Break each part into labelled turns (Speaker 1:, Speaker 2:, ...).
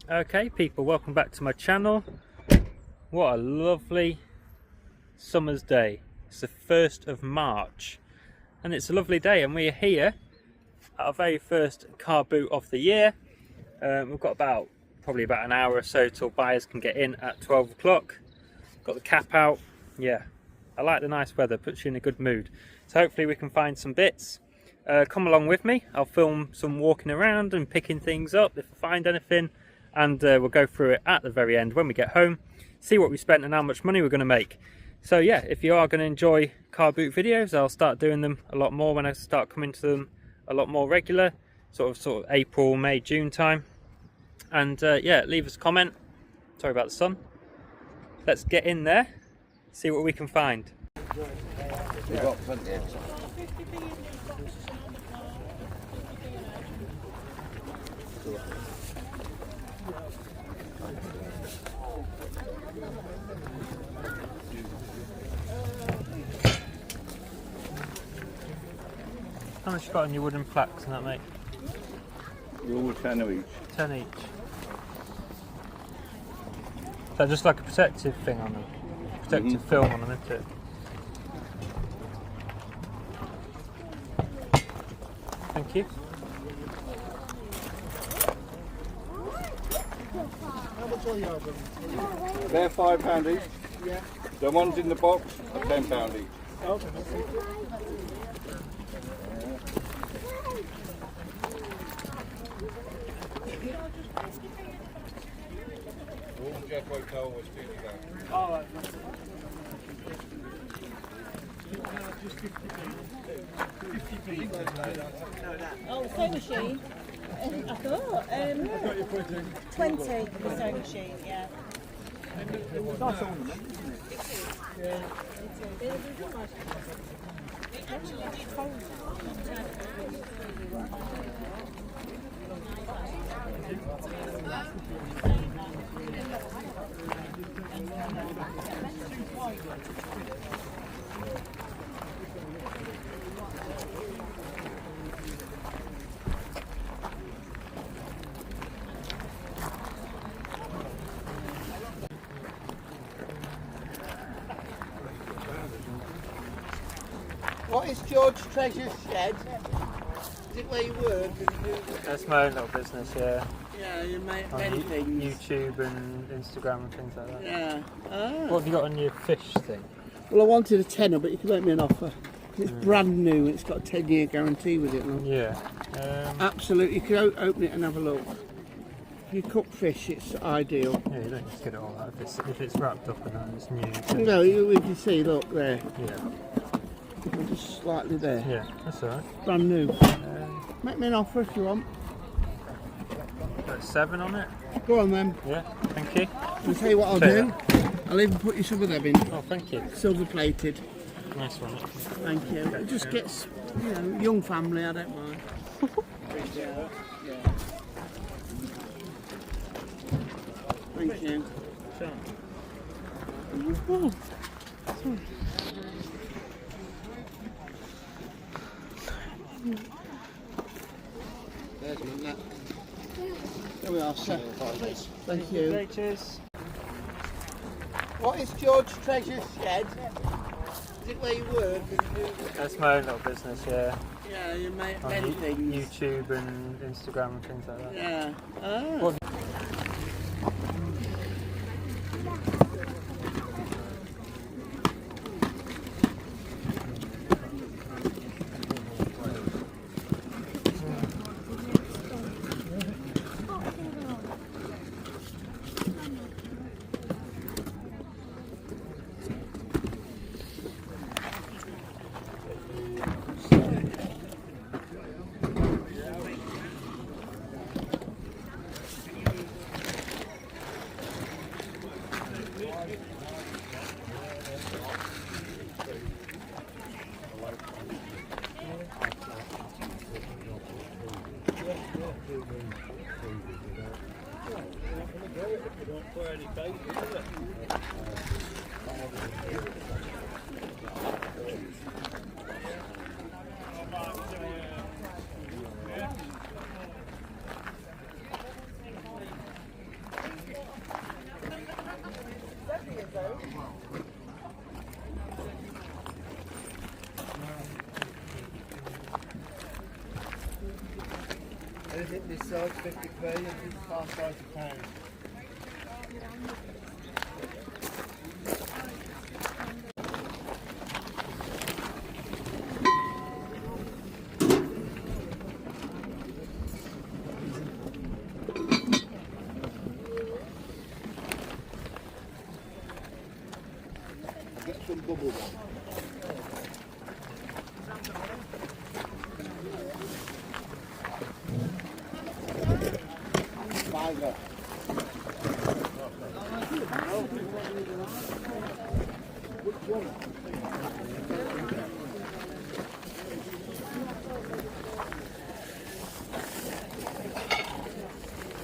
Speaker 1: Okay people, welcome back to my channel. What a lovely summer's day. It's the 1st of March and it's a lovely day, and we're here at our very first car boot of the year. We've got probably about an hour or so till buyers can get in at 12 o'clock. Got the cap out. Yeah, I like the nice weather, puts you in a good mood. So hopefully we can find some bits. Come along with me. I'll film some walking around and picking things up if I find anything, and we'll go through it at the very end when we get home, see what we spent and how much money we're going to make. So yeah, if you are going to enjoy car boot videos, I'll start doing them a lot more when I start coming to them a lot more regular, sort of April, May, June time. And yeah, leave us a comment. Sorry about the sun. Let's get in there, see what we can find.
Speaker 2: We've got plenty of time.
Speaker 1: How much you got on your wooden plaques and that, mate?
Speaker 2: You're all 10 of each.
Speaker 1: 10 each. So just like a protective thing on them, protective film on them, isn't it? Thank you.
Speaker 2: They're £5 each. Yeah. The ones in the box are £10 each. Okay.
Speaker 3: Oh, sewing machine. I thought 20 for the sewing machine, yeah. Nice ornament, isn't it? Yeah. It actually did fold
Speaker 4: What is George Treasure's Shed? Is it where you work?
Speaker 1: That's my own little business, yeah.
Speaker 4: Yeah, you make
Speaker 1: On
Speaker 4: many things.
Speaker 1: YouTube and Instagram and things like that.
Speaker 4: Yeah. Ah.
Speaker 1: What have you got on your fish thing?
Speaker 4: Well, I wanted a tenner, but you can make me an offer. It's brand new. It's got a 10-year guarantee with it. Now.
Speaker 1: Yeah.
Speaker 4: Absolutely. You can open it and have a look. If you cook fish, it's ideal.
Speaker 1: Yeah, you don't just get it all out if it's wrapped up and that it's new.
Speaker 4: No, you can see. Look there.
Speaker 1: Yeah.
Speaker 4: Just slightly there.
Speaker 1: Yeah, that's alright.
Speaker 4: Brand new. Make me an offer if you want.
Speaker 1: Got 7 on it?
Speaker 4: Go on then.
Speaker 1: Yeah, thank you.
Speaker 4: I'll tell you what I'll do. I'll even put you some of them in.
Speaker 1: Oh, thank you.
Speaker 4: Silver plated.
Speaker 1: Nice one.
Speaker 4: Thank you. It just gets, you know, young family, I don't mind. Yeah. Thank you.
Speaker 1: Sure.
Speaker 4: Oh. There's one, that. There we are, sir. Thank you.
Speaker 1: Great, cheers.
Speaker 4: What is George Treasure's Shed? Is it where you work?
Speaker 1: That's my own little business, yeah.
Speaker 4: Yeah, you make
Speaker 1: On
Speaker 4: many things.
Speaker 1: YouTube and Instagram and things like that.
Speaker 4: Yeah. Ah.
Speaker 1: What
Speaker 4: Anything this size, 50p, and this far size a pound. Get some bubble gum. Fiver.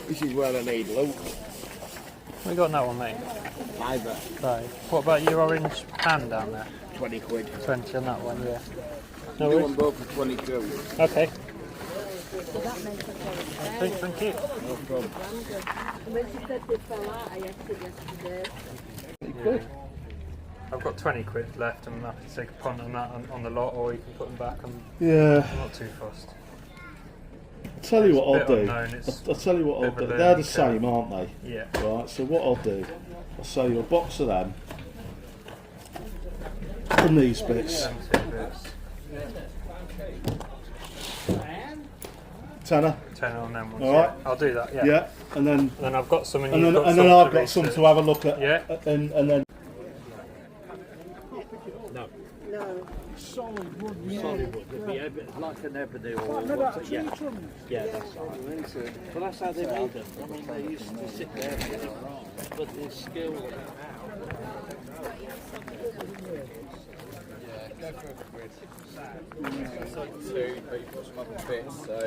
Speaker 4: This is where I need loot.
Speaker 1: We got that one, mate.
Speaker 4: Fiver.
Speaker 1: Right. What about your orange pan down there?
Speaker 4: 20 quid.
Speaker 1: 20 on that one, yeah. No
Speaker 2: Do
Speaker 1: worries.
Speaker 2: them both for 22.
Speaker 1: Okay.
Speaker 3: So that makes it
Speaker 1: Thank you.
Speaker 2: No problem.
Speaker 3: And when she said they fell out, I asked her yesterday.
Speaker 1: Yeah. I've got 20 quid left. I'm happy to take a punt on that on the lot, or you can put them back.
Speaker 5: Yeah,
Speaker 1: I'm not too fussed.
Speaker 5: I'll tell you what
Speaker 1: It's
Speaker 5: I'll
Speaker 1: a bit
Speaker 5: do.
Speaker 1: unknown, it's
Speaker 5: I'll tell you what
Speaker 1: a
Speaker 5: I'll
Speaker 1: bit of
Speaker 5: do.
Speaker 1: a
Speaker 5: They're
Speaker 1: learning
Speaker 5: the same, aren't they?
Speaker 1: Yeah.
Speaker 5: Right, so what I'll do, I'll sell you a box of them and these bits.
Speaker 1: Them two bits.
Speaker 5: Tenner.
Speaker 1: 10 on them ones.
Speaker 5: All right.
Speaker 1: Yeah. I'll do that. Yeah.
Speaker 5: Yeah, and then
Speaker 1: then I've got some, and
Speaker 5: and
Speaker 1: you've
Speaker 5: then,
Speaker 1: got
Speaker 5: and
Speaker 1: some
Speaker 5: then I've
Speaker 1: to
Speaker 5: got some
Speaker 1: research.
Speaker 5: to have a look at.
Speaker 1: Yeah.
Speaker 5: And then
Speaker 3: No.
Speaker 4: Solid wood, it'd be a bit like an ebony or what's it? Yeah. Yeah, that's right. Well, that's how they made them. I mean, they used to sit there, but the skill.
Speaker 2: Two people, some other bits, so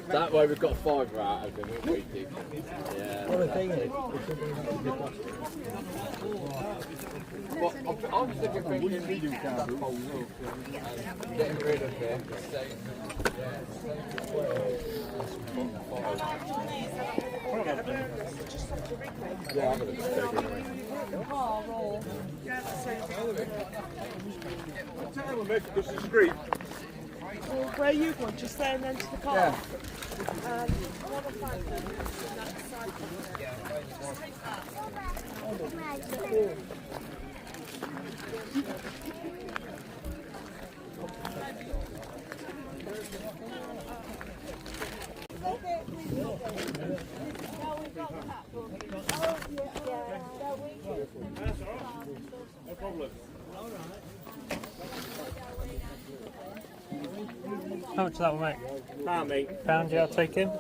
Speaker 2: that way we've got 5 out of them, we did. Yeah. Well, I was thinking getting rid of it. Yeah, I'm going to take it.
Speaker 3: The car or
Speaker 2: Because the street.
Speaker 3: where are you going? Just there and then to the car?
Speaker 2: Yeah.
Speaker 3: What a find them. That side. Just take that.
Speaker 2: No problem.
Speaker 1: How much is that one, mate?
Speaker 2: Pound, mate.
Speaker 1: Pound, yeah, I'll take him.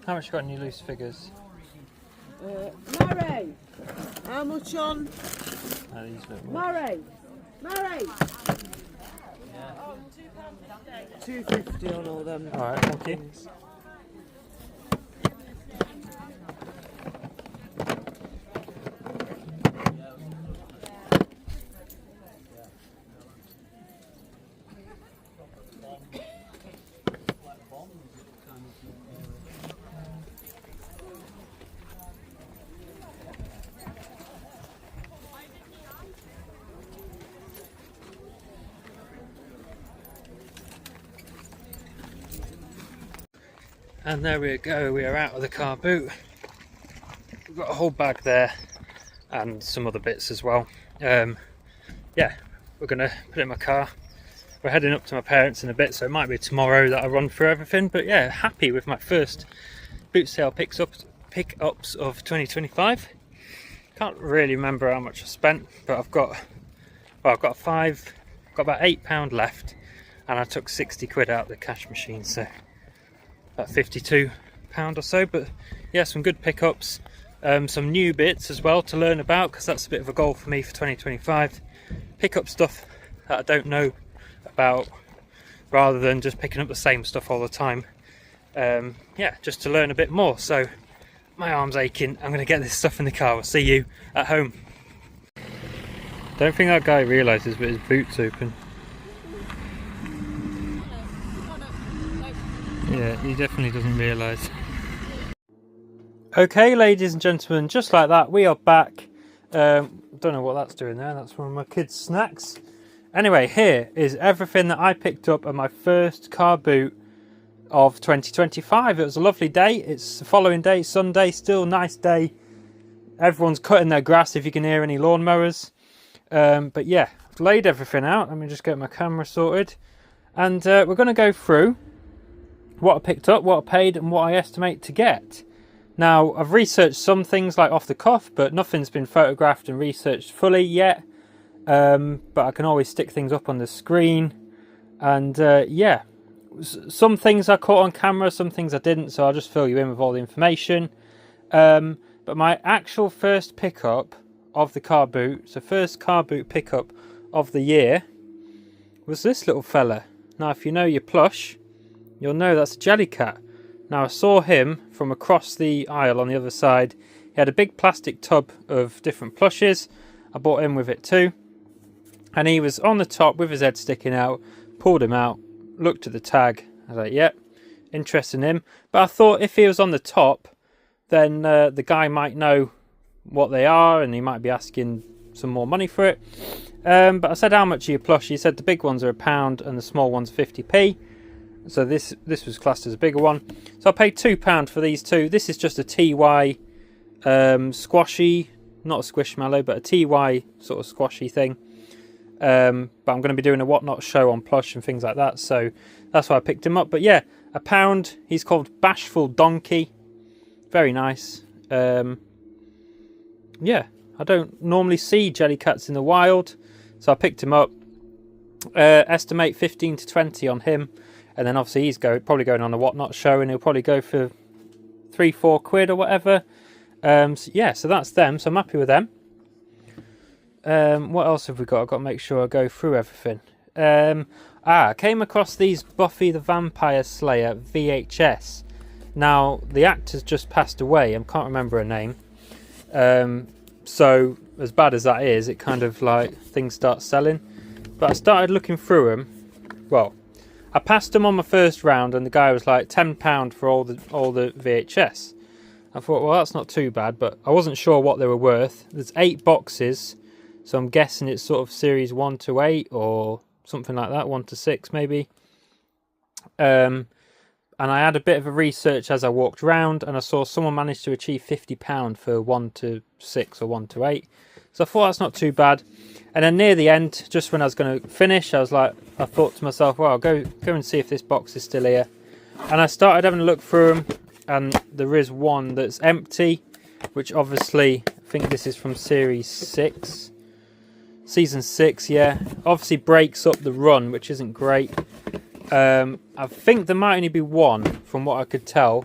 Speaker 1: How much you got in your loose figures?
Speaker 3: Murray! How much on?
Speaker 1: These look more.
Speaker 3: Murray! Murray! £2.50 on all them.
Speaker 1: Alright, thank you. And there we go, we are out of the car boot. We've got a whole bag there and some other bits as well. Yeah, we're gonna put it in my car. We're heading up to my parents in a bit, so it might be tomorrow that I run through everything. But yeah, happy with my first boot sale pickups of 2025. Can't really remember how much I spent, but I've got about £8 left, and I took 60 quid out of the cash machine, so about £52 or so. But yeah, some good pickups, some new bits as well to learn about, because that's a bit of a goal for me for 2025. Pick up stuff that I don't know about, rather than just picking up the same stuff all the time. Yeah, just to learn a bit more. So my arm's aching. I'm going to get this stuff in the car. I'll see you at home. Don't think that guy realises, but his boot's open. Yeah, he definitely doesn't realise. Okay, ladies and gentlemen, just like that, we are back. Don't know what that's doing there. That's one of my kids' snacks. Anyway, here is everything that I picked up on my first car boot of 2025. It was a lovely day. It's the following day, Sunday, still a nice day. Everyone's cutting their grass, if you can hear any lawnmowers. But yeah, I've laid everything out. Let me just get my camera sorted. And we're going to go through what I picked up, what I paid, and what I estimate to get. Now, I've researched some things like off the cuff, but nothing's been photographed and researched fully yet. But I can always stick things up on the screen. And yeah, some things I caught on camera, some things I didn't, so I'll just fill you in with all the information. But my actual first pickup of the car boot, so first car boot pickup of the year, was this little fella. Now, if you know your plush, you'll know that's a Jellycat. Now, I saw him from across the aisle on the other side. He had a big plastic tub of different plushes. I bought him with it too. And he was on the top with his head sticking out. Pulled him out, looked at the tag. I was like, yep, interested in him. But I thought if he was on the top, then the guy might know what they are and he might be asking some more money for it. But I said, how much are your plush? He said the big ones are £1 and the small ones 50p. So this was classed as a bigger one. So I paid £2 for these two. This is just a TY squashy, not a squishmallow, but a TY sort of squashy thing. But I'm going to be doing a whatnot show on plush and things like that, so that's why I picked him up. But yeah, £1. He's called Bashful Donkey. Very nice. Yeah, I don't normally see Jellycats in the wild, so I picked him up. Estimate 15 to 20 on him. And then obviously he's probably going on a whatnot show, and he'll probably go for 3-4 quid or whatever. So yeah, so that's them. So I'm happy with them. What else have we got? I've got to make sure I go through everything. I came across these Buffy the Vampire Slayer VHS. Now, the actor's just passed away. I can't remember her name. So, as bad as that is, it kind of like things start selling. But I started looking through them. Well, I passed them on my first round, and the guy was like £10 for all the VHS. I thought, well, that's not too bad, but I wasn't sure what they were worth. There's 8 boxes, so I'm guessing it's sort of series 1 to 8 or something like that, 1 to 6 maybe. And I had a bit of a research as I walked around, and I saw someone managed to achieve £50 for 1 to 6 or 1 to 8. So I thought that's not too bad. And then near the end, just when I was going to finish, I thought to myself, well, I'll go and see if this box is still here. And I started having a look through them, and there is one that's empty, which obviously, I think this is from series 6. Season 6, yeah. Obviously breaks up the run, which isn't great. I think there might only be one, from what I could tell.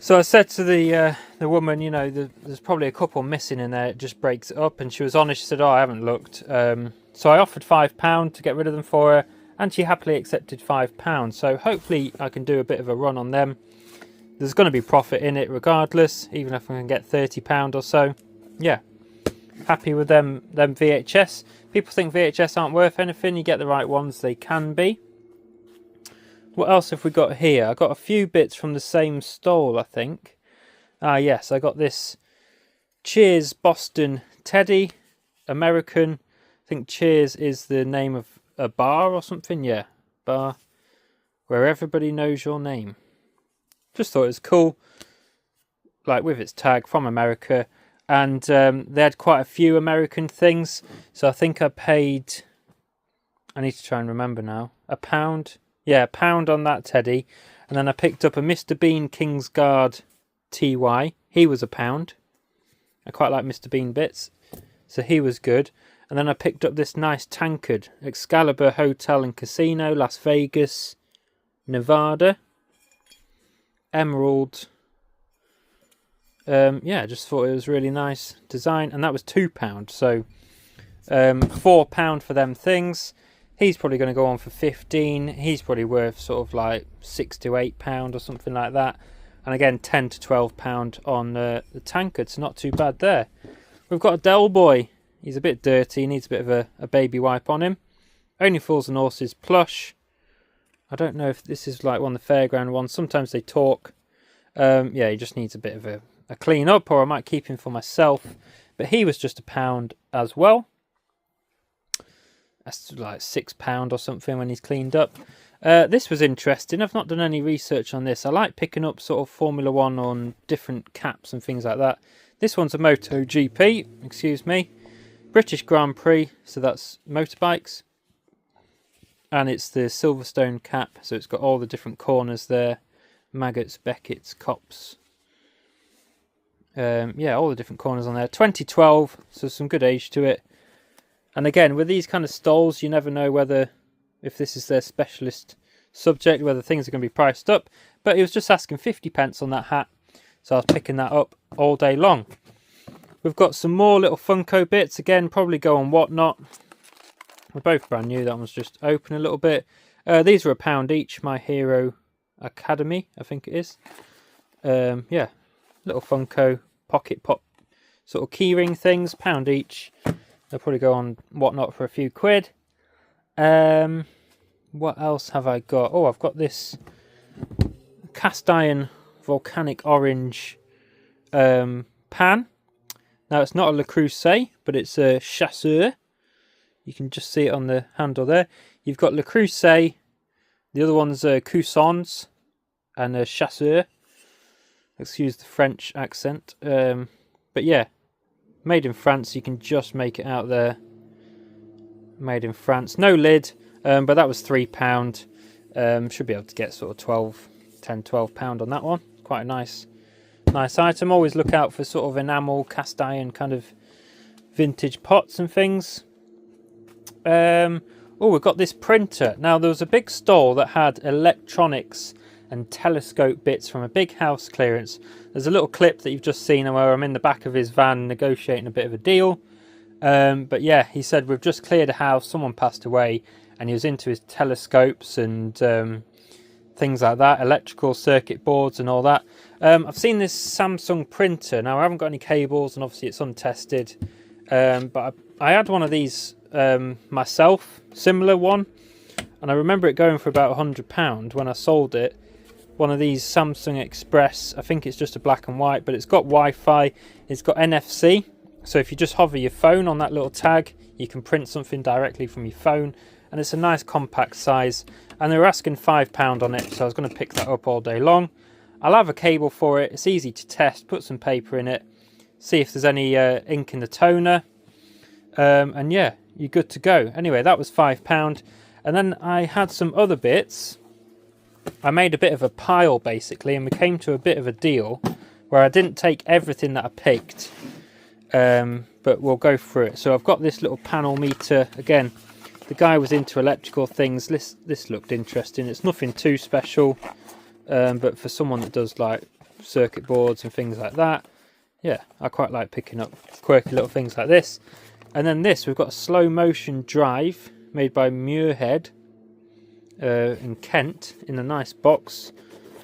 Speaker 1: So I said to the woman, you know, there's probably a couple missing in there. It just breaks it up. And she was honest. She said, oh, I haven't looked. So I offered £5 to get rid of them for her, and she happily accepted £5. So hopefully I can do a bit of a run on them. There's going to be profit in it regardless, even if I can get £30 or so. Yeah, happy with them VHS. People think VHS aren't worth anything. You get the right ones, they can be. What else have we got here? I got a few bits from the same stall, I think. Ah, yes, I got this Cheers Boston Teddy, American. I think Cheers is the name of a bar or something. Yeah, bar where everybody knows your name. Just thought it was cool, like with its tag from America. And they had quite a few American things. So I think I paid, I need to try and remember now, £1 Yeah, £1 on that teddy. And then I picked up a Mr. Bean Kingsguard TY. He was £1. I quite like Mr. Bean bits, so he was good. And then I picked up this nice tankard, Excalibur Hotel and Casino, Las Vegas, Nevada, Emerald. Yeah, just thought it was really nice design, and that was £2. So £4 for them things. He's probably going to go on for 15. He's probably worth sort of like £6 to £8 or something like that. And again, £10 to £12 on the tankard. So not too bad there. We've got a Del Boy. He's a bit dirty. He needs a bit of a baby wipe on him. Only Fools and Horses plush. I don't know if this is like one of the fairground ones. Sometimes they talk. Yeah, he just needs a bit of a clean up, or I might keep him for myself. But he was just £1 as well. That's like £6 or something when he's cleaned up. This was interesting. I've not done any research on this. I like picking up sort of Formula 1 on different caps and things like that. This one's a MotoGP, excuse me. British Grand Prix, so that's motorbikes. And it's the Silverstone cap, so it's got all the different corners there. Maggots, Beckett's, Cops. Yeah, all the different corners on there. 2012, so some good age to it. And again, with these kind of stalls, you never know whether, if this is their specialist subject, whether things are going to be priced up. But he was just asking 50p on that hat, so I was picking that up all day long. We've got some more little Funko bits. Again, probably go on Whatnot. They're both brand new. That one's just open a little bit. These are £1 each. My Hero Academy, I think it is. Yeah, little Funko pocket pop sort of keyring things. £1 each. They'll probably go on Whatnot for a few quid. What else have I got? Oh, I've got this cast iron volcanic orange pan. Now, it's not a Le Creuset, but it's a Chasseur. You can just see it on the handle there. You've got Le Creuset. The other one's Coussons and a Chasseur. Excuse the French accent. But yeah, made in France. You can just make it out there. Made in France. No lid, but that was £3. Should be able to get sort of £12 on that one. Quite a nice item. Always look out for sort of enamel, cast iron kind of vintage pots and things. Oh, we've got this printer. Now, there was a big stall that had electronics and telescope bits from a big house clearance. There's a little clip that you've just seen where I'm in the back of his van negotiating a bit of a deal. But yeah, he said, we've just cleared a house, someone passed away, and he was into his telescopes and things like that, electrical circuit boards and all that. I've seen this Samsung printer. Now, I haven't got any cables, and obviously it's untested. But I had one of these myself, similar one, and I remember it going for about £100 when I sold it. One of these Samsung Express. I think it's just a black and white, but it's got Wi-Fi. It's got NFC. So if you just hover your phone on that little tag, you can print something directly from your phone. And it's a nice compact size. And they were asking £5 on it, so I was going to pick that up all day long. I'll have a cable for it. It's easy to test. Put some paper in it. See if there's any ink in the toner. And yeah, you're good to go. Anyway, that was £5. And then I had some other bits. I made a bit of a pile, basically, and we came to a bit of a deal where I didn't take everything that I picked. But we'll go through it. So I've got this little panel meter. Again, the guy was into electrical things. This looked interesting. It's nothing too special, but for someone that does like circuit boards and things like that, yeah, I quite like picking up quirky little things like this. And then this, we've got a slow motion drive made by Muirhead in Kent in a nice box.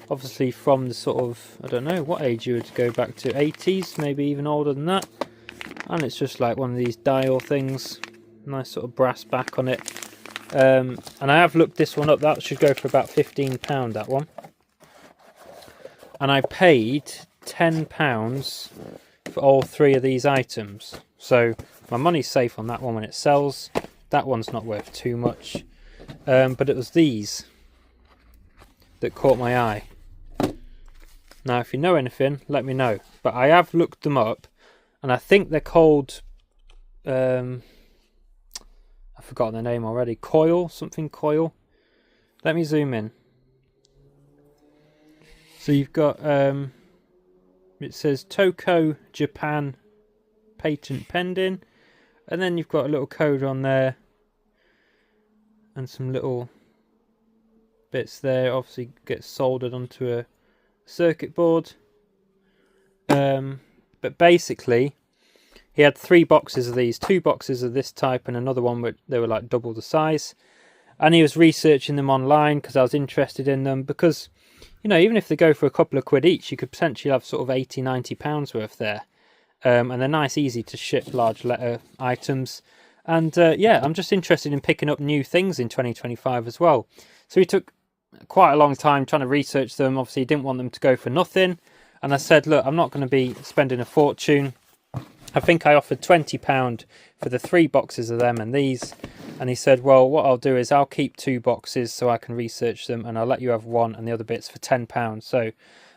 Speaker 1: Obviously from the sort of, I don't know what age you would go back to, 80s, maybe even older than that. And it's just like one of these dial things, nice sort of brass back on it. And I have looked this one up. That should go for about £15, that one. And I paid £10 for all three of these items. So my money's safe on that one when it sells. That one's not worth too much. But it was these that caught my eye. Now, if you know anything, let me know. But I have looked them up, and I think they're called, I've forgotten the name already, coil, something coil. Let me zoom in. So you've got, it says Toko Japan patent pending. And then you've got a little code on there. And some little bits there. Obviously gets soldered onto a circuit board. But basically, he had 3 boxes of these. 2 boxes of this type and another one where they were like double the size. And he was researching them online because I was interested in them. Because, you know, even if they go for a couple of quid each, you could potentially have sort of 80, 90 pounds worth there. And they're nice, easy to ship large letter items. And yeah, I'm just interested in picking up new things in 2025 as well. So he took quite a long time trying to research them. Obviously, he didn't want them to go for nothing. And I said, look, I'm not going to be spending a fortune. I think I offered £20 for the 3 boxes of them and these. And he said, well, what I'll do is I'll keep 2 boxes so I can research them. And I'll let you have 1 and the other bits for £10. So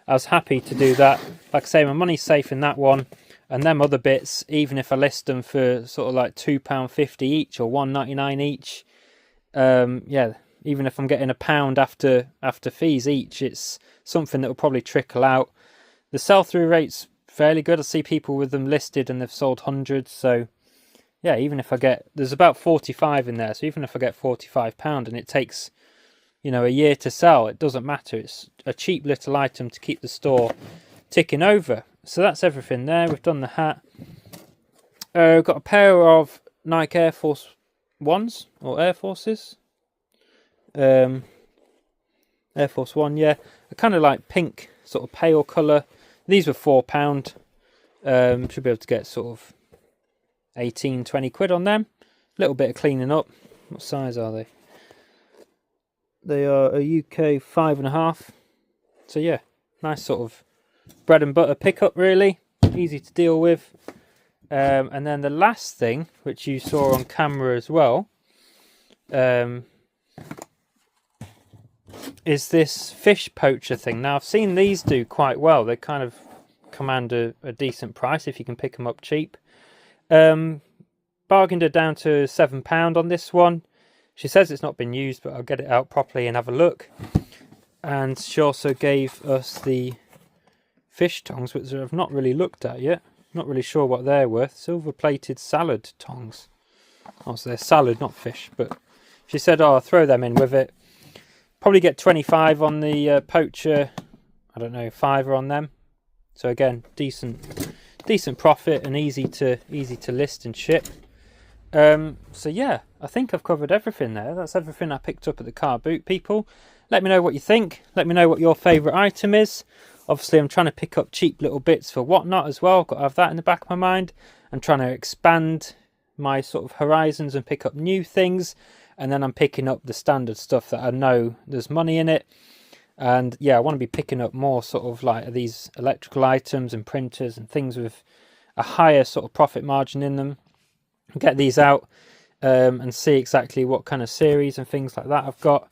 Speaker 1: I was happy to do that. Like I say, my money's safe in that one. And them other bits, even if I list them for sort of like £2.50 each or £1.99 each, yeah, even if I'm getting £1 after fees each, it's something that will probably trickle out. The sell-through rate's fairly good. I see people with them listed and they've sold hundreds. So yeah, even if I get, there's about 45 in there. So even if I get £45 and it takes, you know, a year to sell, it doesn't matter. It's a cheap little item to keep the store ticking over. So that's everything there. We've done the hat. We've got a pair of Nike Air Force Ones or Air Forces. Air Force One, yeah. A kind of like pink, sort of pale colour. These were £4. Should be able to get sort of 18, 20 quid on them. A little bit of cleaning up. What size are they? They are a UK 5.5. So yeah, nice sort of bread and butter pickup, really easy to deal with. And then the last thing, which you saw on camera as well, is this fish poacher thing. Now I've seen these do quite well. They kind of command a decent price if you can pick them up cheap. Bargained her down to £7 on this one. She says it's not been used, but I'll get it out properly and have a look. And she also gave us the fish tongs, which I've not really looked at yet. Not really sure what they're worth. Silver plated salad tongs. Oh, so they're salad, not fish. But she said, oh, I'll throw them in with it. Probably get 25 on the poacher. I don't know, £5 on them. So again, decent profit and easy to list and ship. So yeah, I think I've covered everything there. That's everything I picked up at the car boot, people. Let me know what you think. Let me know what your favourite item is. Obviously, I'm trying to pick up cheap little bits for whatnot as well. Got to have that in the back of my mind. I'm trying to expand my sort of horizons and pick up new things. And then I'm picking up the standard stuff that I know there's money in it. And yeah, I want to be picking up more sort of like these electrical items and printers and things with a higher sort of profit margin in them. Get these out and see exactly what kind of series and things like that I've got.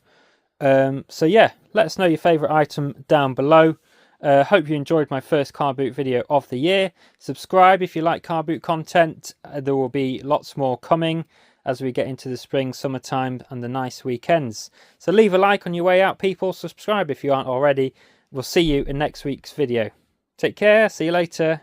Speaker 1: So yeah, let us know your favourite item down below. Hope you enjoyed my first car boot video of the year. Subscribe if you like car boot content. There will be lots more coming as we get into the spring, summertime and the nice weekends. So leave a like on your way out, people. Subscribe if you aren't already. We'll see you in next week's video. Take care. See you later.